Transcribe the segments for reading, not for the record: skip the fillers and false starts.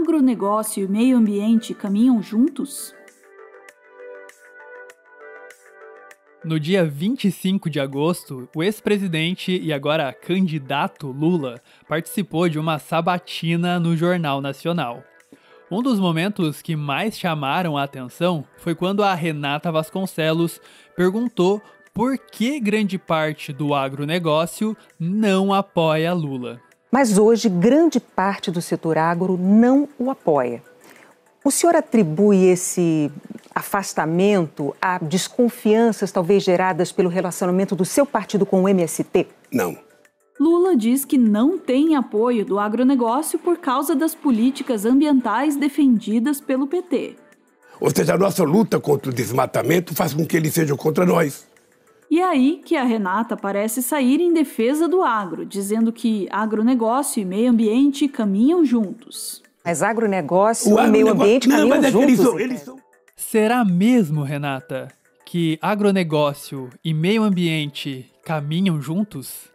Agronegócio e meio ambiente caminham juntos? No dia 25 de agosto, o ex-presidente e agora candidato Lula participou de uma sabatina no Jornal Nacional. Um dos momentos que mais chamaram a atenção foi quando a Renata Vasconcelos perguntou por que grande parte do agronegócio não apoia Lula. Mas hoje, grande parte do setor agro não o apoia. O senhor atribui esse afastamento a desconfianças talvez geradas pelo relacionamento do seu partido com o MST? Não. Lula diz que não tem apoio do agronegócio por causa das políticas ambientais defendidas pelo PT. Ou seja, a nossa luta contra o desmatamento faz com que eles sejam contra nós. E é aí que a Renata parece sair em defesa do agro, dizendo que agronegócio e meio ambiente caminham juntos. Mas agronegócio e meio ambiente caminham juntos. Será mesmo, Renata, que agronegócio e meio ambiente caminham juntos?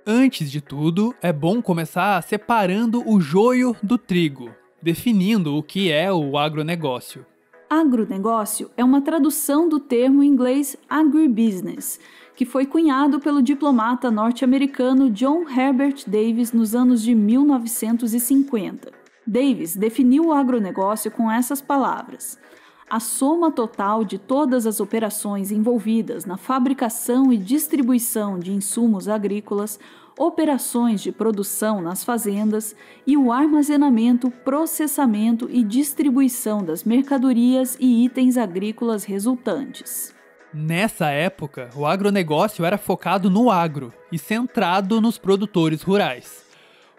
Antes de tudo, é bom começar separando o joio do trigo, definindo o que é o agronegócio. Agronegócio é uma tradução do termo em inglês agribusiness, que foi cunhado pelo diplomata norte-americano John Herbert Davis nos anos de 1950. Davis definiu o agronegócio com essas palavras: a soma total de todas as operações envolvidas na fabricação e distribuição de insumos agrícolas, operações de produção nas fazendas e o armazenamento, processamento e distribuição das mercadorias e itens agrícolas resultantes. Nessa época, o agronegócio era focado no agro e centrado nos produtores rurais.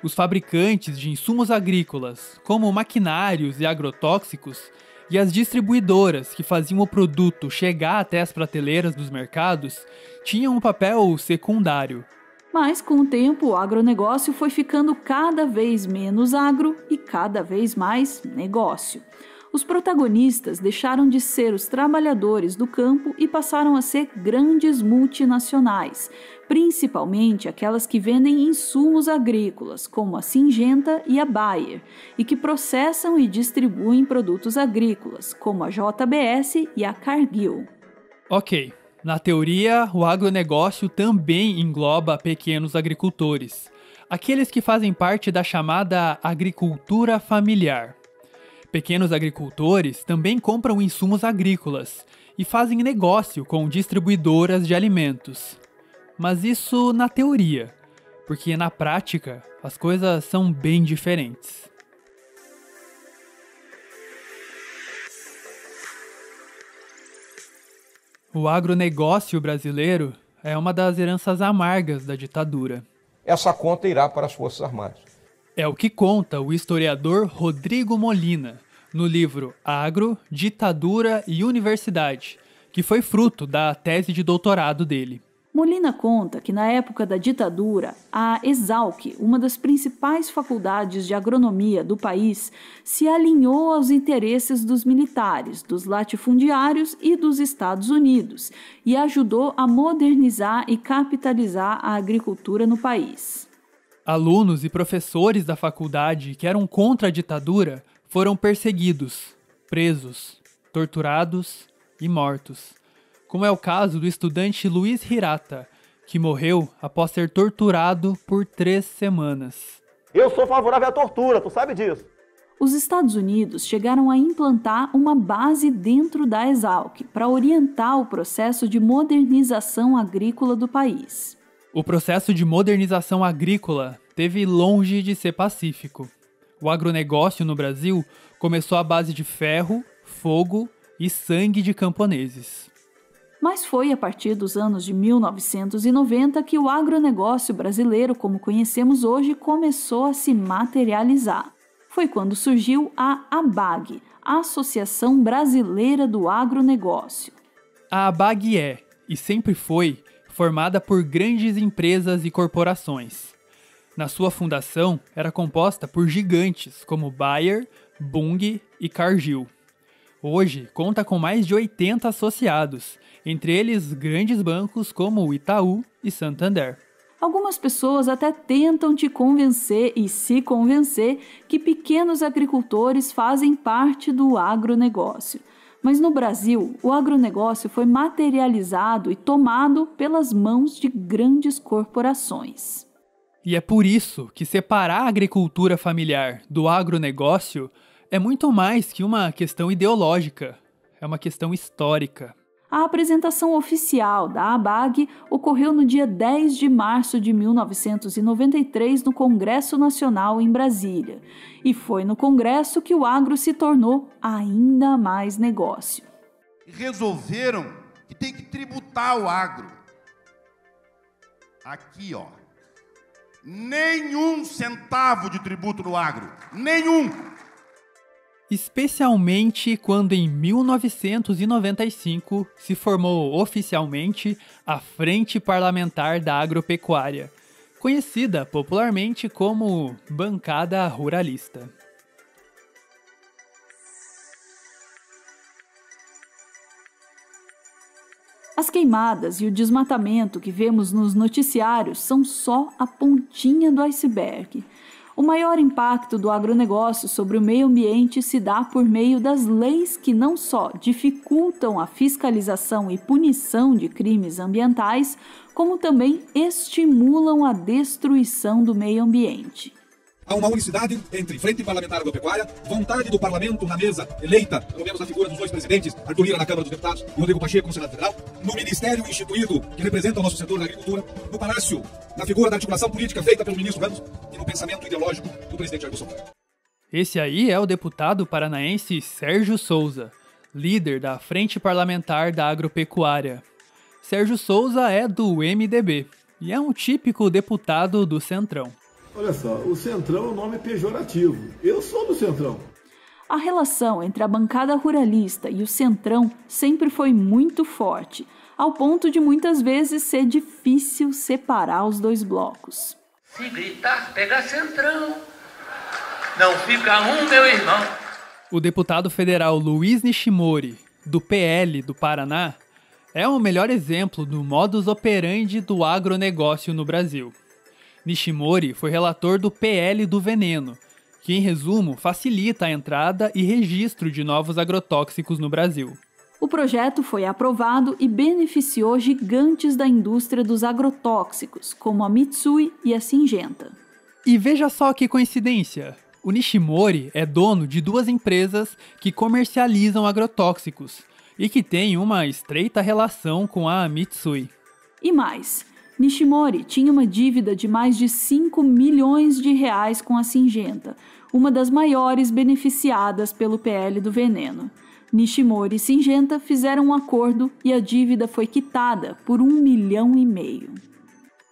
Os fabricantes de insumos agrícolas, como maquinários e agrotóxicos, e as distribuidoras que faziam o produto chegar até as prateleiras dos mercados, tinham um papel secundário. Mas, com o tempo, o agronegócio foi ficando cada vez menos agro e cada vez mais negócio. Os protagonistas deixaram de ser os trabalhadores do campo e passaram a ser grandes multinacionais, principalmente aquelas que vendem insumos agrícolas, como a Syngenta e a Bayer, e que processam e distribuem produtos agrícolas, como a JBS e a Cargill. Ok. Na teoria, o agronegócio também engloba pequenos agricultores, aqueles que fazem parte da chamada agricultura familiar. Pequenos agricultores também compram insumos agrícolas e fazem negócio com distribuidoras de alimentos. Mas isso na teoria, porque na prática as coisas são bem diferentes. O agronegócio brasileiro é uma das heranças amargas da ditadura. Essa conta irá para as Forças Armadas. É o que conta o historiador Rodrigo Molina no livro Agro, Ditadura e Universidade, que foi fruto da tese de doutorado dele. Molina conta que na época da ditadura, a Exalc, uma das principais faculdades de agronomia do país, se alinhou aos interesses dos militares, dos latifundiários e dos Estados Unidos e ajudou a modernizar e capitalizar a agricultura no país. Alunos e professores da faculdade que eram contra a ditadura foram perseguidos, presos, torturados e mortos, como é o caso do estudante Luiz Hirata, que morreu após ser torturado por 3 semanas. Eu sou favorável à tortura, tu sabe disso. Os Estados Unidos chegaram a implantar uma base dentro da Exalc para orientar o processo de modernização agrícola do país. O processo de modernização agrícola esteve longe de ser pacífico. O agronegócio no Brasil começou à base de ferro, fogo e sangue de camponeses. Mas foi a partir dos anos de 1990 que o agronegócio brasileiro, como conhecemos hoje, começou a se materializar. Foi quando surgiu a ABAG, Associação Brasileira do Agronegócio. A ABAG é, e sempre foi, formada por grandes empresas e corporações. Na sua fundação, era composta por gigantes como Bayer, Bunge e Cargill. Hoje, conta com mais de 80 associados, entre eles grandes bancos como o Itaú e Santander. Algumas pessoas até tentam te convencer e se convencer que pequenos agricultores fazem parte do agronegócio. Mas no Brasil, o agronegócio foi materializado e tomado pelas mãos de grandes corporações. E é por isso que separar a agricultura familiar do agronegócio é muito mais que uma questão ideológica, é uma questão histórica. A apresentação oficial da ABAG ocorreu no dia 10 de março de 1993 no Congresso Nacional em Brasília. E foi no Congresso que o agro se tornou ainda mais negócio. Resolveram que tem que tributar o agro. Aqui, ó. Nenhum centavo de tributo no agro. Nenhum! Especialmente quando em 1995 se formou oficialmente a Frente Parlamentar da Agropecuária, conhecida popularmente como Bancada Ruralista. As queimadas e o desmatamento que vemos nos noticiários são só a pontinha do iceberg. O maior impacto do agronegócio sobre o meio ambiente se dá por meio das leis que não só dificultam a fiscalização e punição de crimes ambientais, como também estimulam a destruição do meio ambiente. Há uma unicidade entre Frente Parlamentar Agropecuária, vontade do Parlamento na mesa eleita, pelo menos na figura dos dois presidentes, Arthur Lira na Câmara dos Deputados e Rodrigo Pacheco no Senado Federal, no Ministério instituído que representa o nosso setor da agricultura, no Palácio, na figura da articulação política feita pelo ministro Ramos e no pensamento ideológico do presidente Jair Bolsonaro. Esse aí é o deputado paranaense Sérgio Souza, líder da Frente Parlamentar da Agropecuária. Sérgio Souza é do MDB e é um típico deputado do Centrão. Olha só, o Centrão é um nome pejorativo. Eu sou do Centrão. A relação entre a bancada ruralista e o Centrão sempre foi muito forte, ao ponto de muitas vezes ser difícil separar os dois blocos. Se gritar, pega Centrão. Não fica um, meu irmão. O deputado federal Luiz Nishimori, do PL do Paraná, é o melhor exemplo do modus operandi do agronegócio no Brasil. Nishimori foi relator do PL do Veneno, que em resumo facilita a entrada e registro de novos agrotóxicos no Brasil. O projeto foi aprovado e beneficiou gigantes da indústria dos agrotóxicos, como a Mitsui e a Syngenta. E veja só que coincidência! O Nishimori é dono de duas empresas que comercializam agrotóxicos e que têm uma estreita relação com a Mitsui. E mais, Nishimori tinha uma dívida de mais de 5 milhões de reais com a Syngenta, uma das maiores beneficiadas pelo PL do Veneno. Nishimori e Syngenta fizeram um acordo e a dívida foi quitada por 1,5 milhão.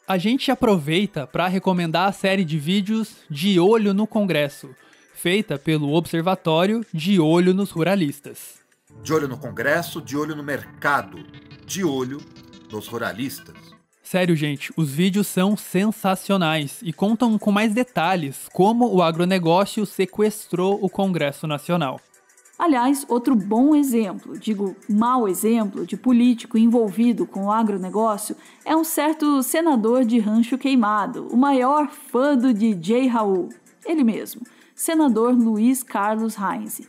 A gente aproveita para recomendar a série de vídeos De Olho no Congresso, feita pelo Observatório De Olho nos Ruralistas. De olho no Congresso, de olho no mercado, de olho nos ruralistas. Sério, gente, os vídeos são sensacionais e contam com mais detalhes como o agronegócio sequestrou o Congresso Nacional. Aliás, outro bom exemplo, digo mau exemplo, de político envolvido com o agronegócio é um certo senador de Rancho Queimado, o maior fã do DJ Raul, ele mesmo, senador Luiz Carlos Reis.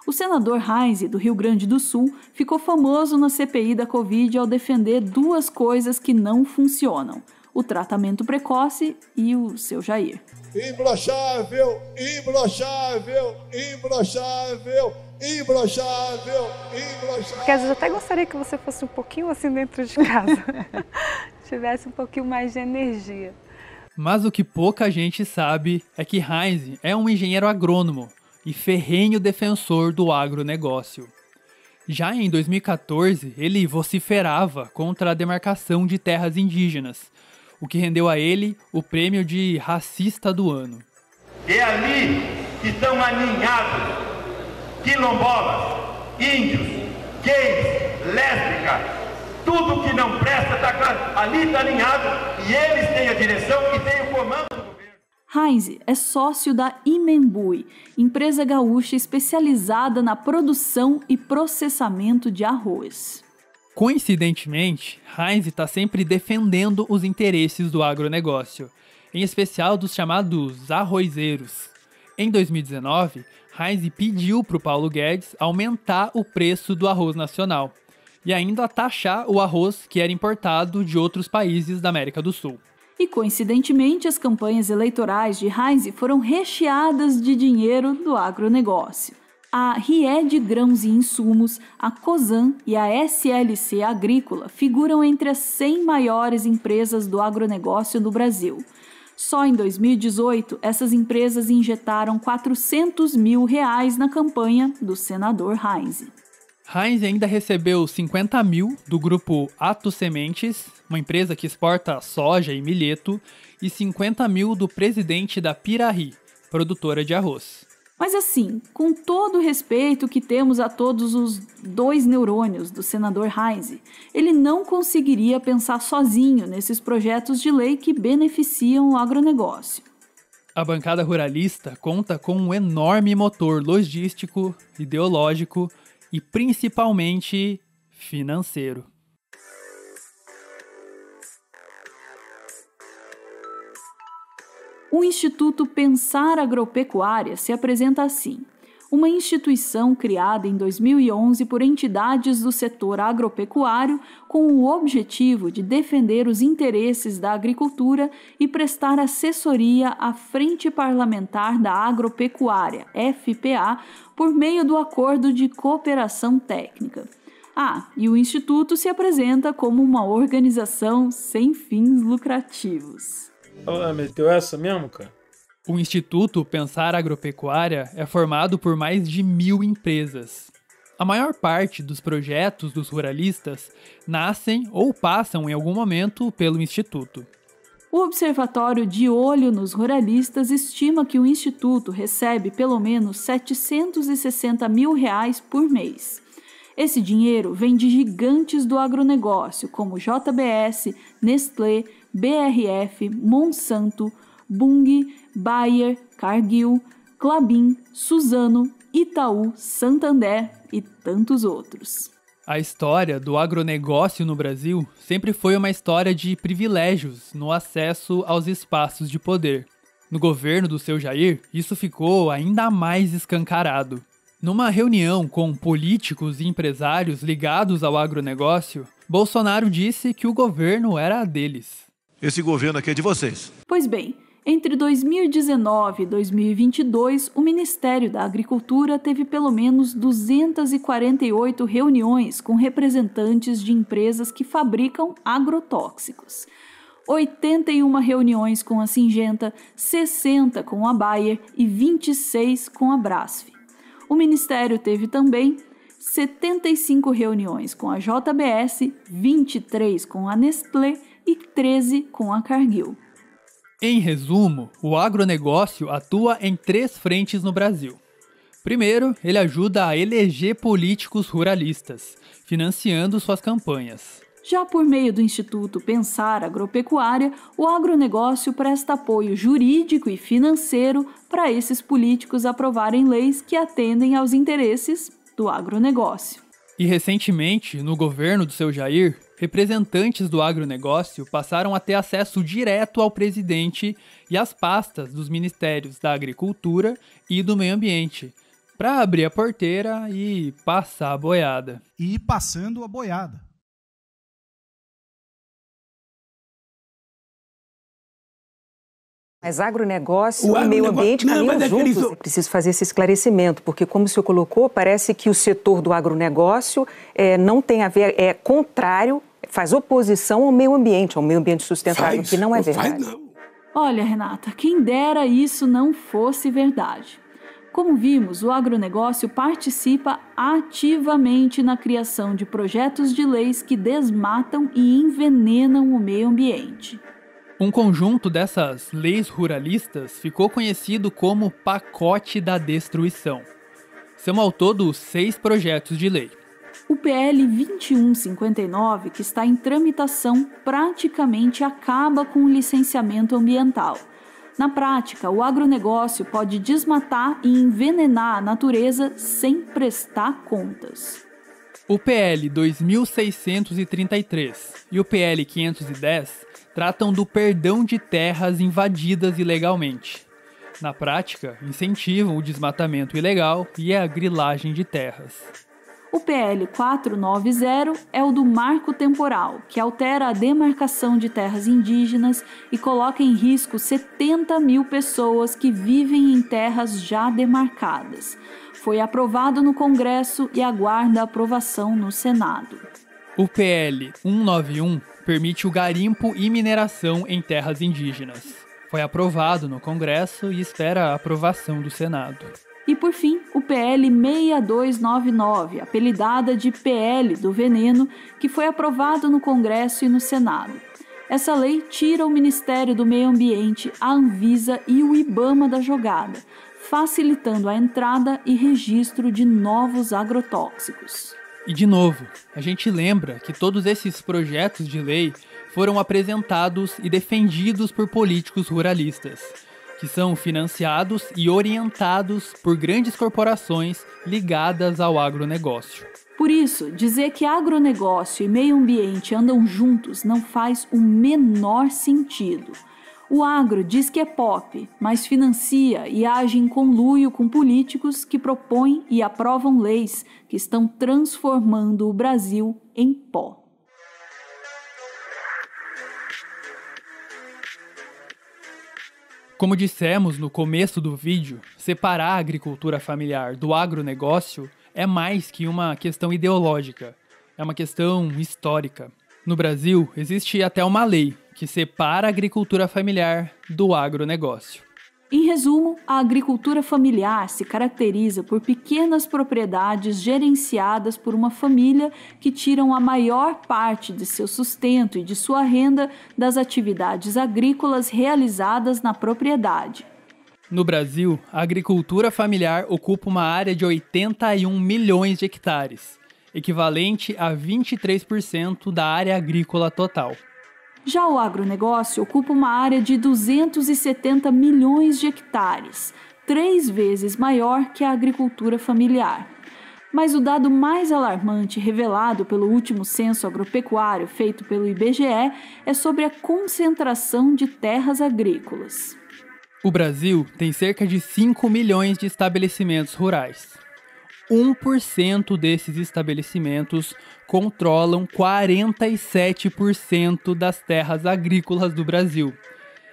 O senador Reis, do Rio Grande do Sul, ficou famoso na CPI da Covid ao defender duas coisas que não funcionam: o tratamento precoce e o seu Jair. Imbrochável, imbrochável, imbrochável, imbrochável, imbrochável. Porque às vezes eu até gostaria que você fosse um pouquinho assim dentro de casa. Tivesse um pouquinho mais de energia. Mas o que pouca gente sabe é que Reis é um engenheiro agrônomo e ferrenho defensor do agronegócio. Já em 2014, ele vociferava contra a demarcação de terras indígenas, o que rendeu a ele o prêmio de racista do ano. É ali que estão aninhados quilombolas, índios, gays, lésbicas, tudo que não presta tá, ali está alinhado e eles têm a direção e têm o comando do governo. Reis é sócio da Imembui, empresa gaúcha especializada na produção e processamento de arroz. Coincidentemente, Heinz está sempre defendendo os interesses do agronegócio, em especial dos chamados arrozeiros. Em 2019, Heinz pediu para o Paulo Guedes aumentar o preço do arroz nacional e ainda taxar o arroz que era importado de outros países da América do Sul. E, coincidentemente, as campanhas eleitorais de Heinz foram recheadas de dinheiro do agronegócio. A Ried Grãos e Insumos, a Cosan e a SLC Agrícola figuram entre as 100 maiores empresas do agronegócio no Brasil. Só em 2018, essas empresas injetaram R$400 mil na campanha do senador Heinz. Heinz ainda recebeu 50 mil do grupo Ato Sementes, uma empresa que exporta soja e milheto, e 50 mil do presidente da Piraí, produtora de arroz. Mas assim, com todo o respeito que temos a todos os 2 neurônios do senador Heinz, ele não conseguiria pensar sozinho nesses projetos de lei que beneficiam o agronegócio. A bancada ruralista conta com um enorme motor logístico, ideológico e principalmente financeiro. O Instituto Pensar Agropecuária se apresenta assim: uma instituição criada em 2011 por entidades do setor agropecuário com o objetivo de defender os interesses da agricultura e prestar assessoria à Frente Parlamentar da Agropecuária, FPA, por meio do Acordo de Cooperação Técnica. E o Instituto se apresenta como uma organização sem fins lucrativos. Meteu essa mesmo, cara? O Instituto Pensar Agropecuária é formado por mais de 1.000 empresas. A maior parte dos projetos dos ruralistas nascem ou passam em algum momento pelo Instituto. O Observatório de Olho nos Ruralistas estima que o Instituto recebe pelo menos R$760 mil por mês. Esse dinheiro vem de gigantes do agronegócio, como JBS, Nestlé, BRF, Monsanto, Bunge, Bayer, Cargill, Klabin, Suzano, Itaú, Santander e tantos outros. A história do agronegócio no Brasil sempre foi uma história de privilégios no acesso aos espaços de poder. No governo do seu Jair, isso ficou ainda mais escancarado. Numa reunião com políticos e empresários ligados ao agronegócio, Bolsonaro disse que o governo era deles. Esse governo aqui é de vocês. Pois bem, entre 2019 e 2022, o Ministério da Agricultura teve pelo menos 248 reuniões com representantes de empresas que fabricam agrotóxicos. 81 reuniões com a Syngenta, 60 com a Bayer e 26 com a Brasf. O Ministério teve também 75 reuniões com a JBS, 23 com a Nestlé e 13 com a Cargill. Em resumo, o agronegócio atua em 3 frentes no Brasil. Primeiro, ele ajuda a eleger políticos ruralistas, financiando suas campanhas. Já por meio do Instituto Pensar Agropecuária, o agronegócio presta apoio jurídico e financeiro para esses políticos aprovarem leis que atendem aos interesses do agronegócio. E recentemente, no governo do seu Jair, representantes do agronegócio passaram a ter acesso direto ao presidente e às pastas dos Ministérios da Agricultura e do Meio Ambiente, para abrir a porteira e passar a boiada. E ir passando a boiada. Mas agronegócio e meio ambiente caminham juntos. É preciso fazer esse esclarecimento, porque como o senhor colocou, parece que o setor do agronegócio não tem a ver, é contrário, faz oposição ao meio ambiente sustentável, que não é verdade. Olha, Renata, quem dera isso não fosse verdade. Como vimos, o agronegócio participa ativamente na criação de projetos de leis que desmatam e envenenam o meio ambiente. Um conjunto dessas leis ruralistas ficou conhecido como Pacote da Destruição. São ao todo 6 projetos de lei. O PL 2159, que está em tramitação, praticamente acaba com o licenciamento ambiental. Na prática, o agronegócio pode desmatar e envenenar a natureza sem prestar contas. O PL 2633 e o PL 510 tratam do perdão de terras invadidas ilegalmente. Na prática, incentivam o desmatamento ilegal e a grilagem de terras. O PL 490 é o do marco temporal, que altera a demarcação de terras indígenas e coloca em risco 70 mil pessoas que vivem em terras já demarcadas. Foi aprovado no Congresso e aguarda aprovação no Senado. O PL 191 permite o garimpo e mineração em terras indígenas. Foi aprovado no Congresso e espera a aprovação do Senado. E, por fim, o PL 6299, apelidada de PL do Veneno, que foi aprovado no Congresso e no Senado. Essa lei tira o Ministério do Meio Ambiente, a Anvisa e o IBAMA da jogada, facilitando a entrada e registro de novos agrotóxicos. E, de novo, a gente lembra que todos esses projetos de lei foram apresentados e defendidos por políticos ruralistas, que são financiados e orientados por grandes corporações ligadas ao agronegócio. Por isso, dizer que agronegócio e meio ambiente andam juntos não faz o menor sentido. O agro diz que é pop, mas financia e age em conluio com políticos que propõem e aprovam leis que estão transformando o Brasil em pó. Como dissemos no começo do vídeo, separar a agricultura familiar do agronegócio é mais que uma questão ideológica, é uma questão histórica. No Brasil, existe até uma lei que separa a agricultura familiar do agronegócio. Em resumo, a agricultura familiar se caracteriza por pequenas propriedades gerenciadas por uma família que tiram a maior parte de seu sustento e de sua renda das atividades agrícolas realizadas na propriedade. No Brasil, a agricultura familiar ocupa uma área de 81 milhões de hectares, equivalente a 23% da área agrícola total. Já o agronegócio ocupa uma área de 270 milhões de hectares, 3 vezes maior que a agricultura familiar. Mas o dado mais alarmante revelado pelo último censo agropecuário feito pelo IBGE é sobre a concentração de terras agrícolas. O Brasil tem cerca de 5 milhões de estabelecimentos rurais. 1% desses estabelecimentos controlam 47% das terras agrícolas do Brasil.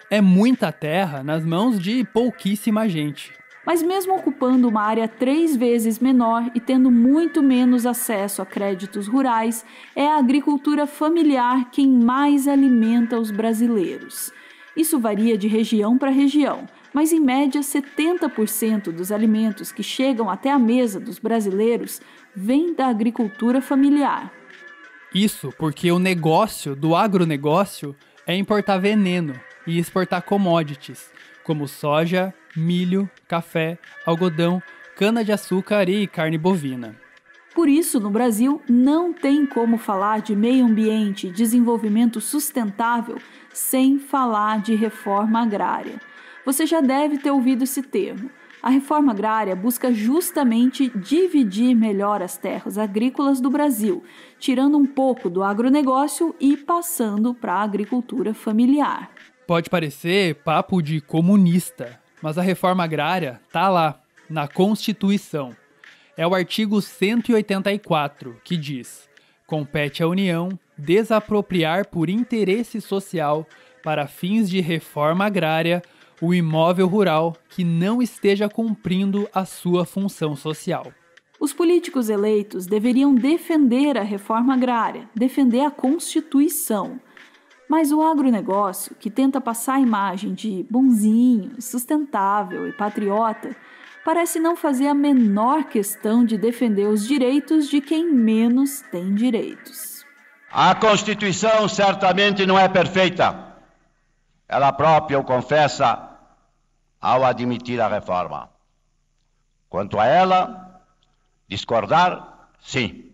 É muita terra nas mãos de pouquíssima gente. Mas mesmo ocupando uma área 3 vezes menor e tendo muito menos acesso a créditos rurais, é a agricultura familiar quem mais alimenta os brasileiros. Isso varia de região para região, mas em média 70% dos alimentos que chegam até a mesa dos brasileiros vêm da agricultura familiar. Isso porque o negócio do agronegócio é importar veneno e exportar commodities, como soja, milho, café, algodão, cana-de-açúcar e carne bovina. Por isso, no Brasil, não tem como falar de meio ambiente e desenvolvimento sustentável sem falar de reforma agrária. Você já deve ter ouvido esse termo. A reforma agrária busca justamente dividir melhor as terras agrícolas do Brasil, tirando um pouco do agronegócio e passando para a agricultura familiar. Pode parecer papo de comunista, mas a reforma agrária está lá, na Constituição. É o artigo 184, que diz: compete à União desapropriar por interesse social, para fins de reforma agrária, o imóvel rural que não esteja cumprindo a sua função social. Os políticos eleitos deveriam defender a reforma agrária, defender a Constituição. Mas o agronegócio, que tenta passar a imagem de bonzinho, sustentável e patriota, parece não fazer a menor questão de defender os direitos de quem menos tem direitos. A Constituição certamente não é perfeita. Ela própria o confessa ao admitir a reforma. Quanto a ela, discordar, sim.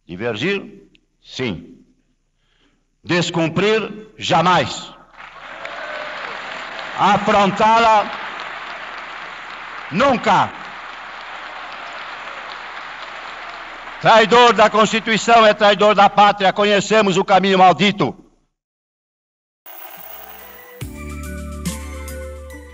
Divergir, sim. Descumprir, jamais. Afrontá-la, nunca. Traidor da Constituição é traidor da pátria, conhecemos o caminho maldito.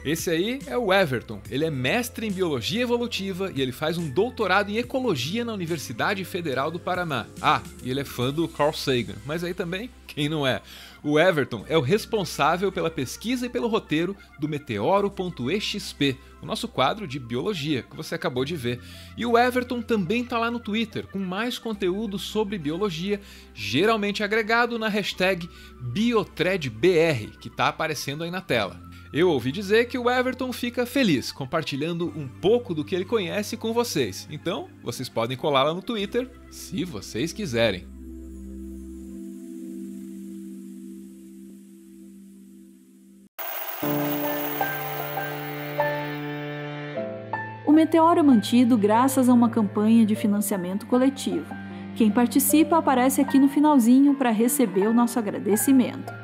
Esse aí é o Everton. Ele é mestre em Biologia Evolutiva e ele faz um doutorado em Ecologia na Universidade Federal do Paraná. Ah, e ele é fã do Carl Sagan, mas aí também, quem não é? O Everton é o responsável pela pesquisa e pelo roteiro do Meteoro.exp, o nosso quadro de biologia que você acabou de ver. E o Everton também tá lá no Twitter com mais conteúdo sobre biologia, geralmente agregado na hashtag BiothreadBR, que tá aparecendo aí na tela. Eu ouvi dizer que o Everton fica feliz compartilhando um pouco do que ele conhece com vocês. Então, vocês podem colar lá no Twitter, se vocês quiserem. O Meteoro é mantido graças a uma campanha de financiamento coletivo. Quem participa aparece aqui no finalzinho para receber o nosso agradecimento.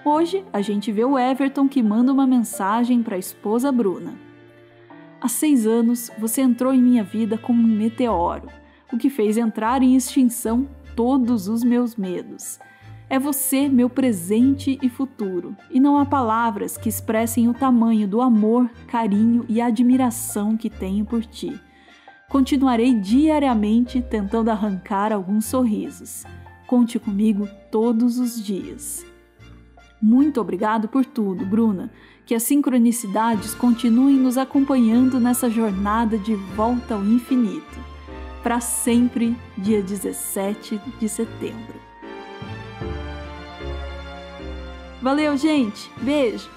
Hoje, a gente vê o Everton que manda uma mensagem para a esposa Bruna. Há 6 anos, você entrou em minha vida como um meteoro, o que fez entrar em extinção todos os meus medos. É você meu presente e futuro, e não há palavras que expressem o tamanho do amor, carinho e admiração que tenho por ti. Continuarei diariamente tentando arrancar alguns sorrisos. Conte comigo todos os dias. Muito obrigado por tudo, Bruna. Que as sincronicidades continuem nos acompanhando nessa jornada de volta ao infinito. Para sempre, dia 17 de setembro. Valeu, gente! Beijo!